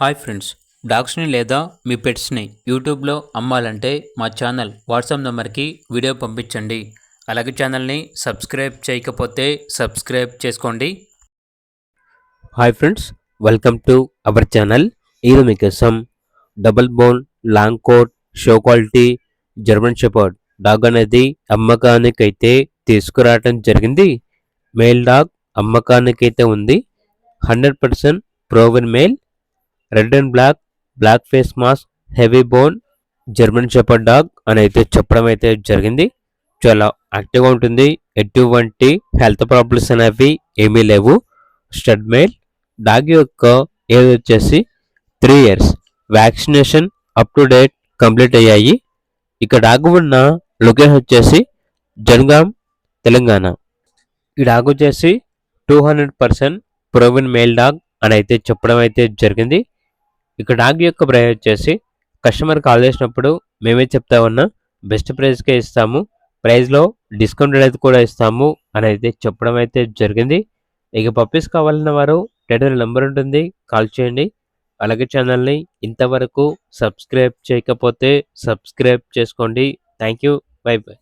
Hi friends, డాగ్స్ని లేదా మీ పెట్స్ని యూట్యూబ్లో అమ్మాలంటే మా ఛానల్ వాట్సాప్ నెంబర్కి వీడియో పంపించండి. అలాగే ఛానల్ని సబ్స్క్రైబ్ చేయకపోతే సబ్స్క్రైబ్ చేసుకోండి. Hi friends, welcome to our channel. ఈరోజు మీకోసం double bone long coat show quality German shepherd dog అనేది అమ్మకానికైతే తీసుకురావటం జరిగింది. మేల్ డాగ్ అమ్మకానికైతే ఉంది. 100% proven male, red and black face mask, heavy bone German shepherd dog అని అయితే చెప్పడం అయితే జరిగింది. చాలా యాక్టివ్గా ఉంటుంది. ఎటువంటి హెల్త్ ప్రాబ్లమ్స్ అనేవి ఏమీ లేవు. Stud male. డాగ్ యొక్క ఏజ్ వచ్చేసి 3 years. Vaccination up to date complete అయ్యాయి. ఇక డాగ్ ఉన్న లొకేషన్ వచ్చేసి జనగాం, తెలంగాణ. ఈ డాగ్ వచ్చేసి 200% ప్రోవెన్ మేల్ డాగ్ అని అయితే చెప్పడం అయితే జరిగింది. ఇక డాగ్ యొక్క ప్రైస్ వచ్చేసి కస్టమర్ కాల్ చేసినప్పుడు మేమే చెప్తా ఉన్నా బెస్ట్ ప్రైస్కే ఇస్తాము, ప్రైస్లో డిస్కౌంట్ అనేది కూడా ఇస్తాము అని అయితే చెప్పడం అయితే జరిగింది. ఇక పప్పీస్ కావాలన్న వారు టైటిల్ నెంబర్ ఉంటుంది, కాల్ చేయండి. అలాగే ఛానల్ని ఇంతవరకు సబ్స్క్రైబ్ చేయకపోతే సబ్స్క్రైబ్ చేసుకోండి. Thank you. By by.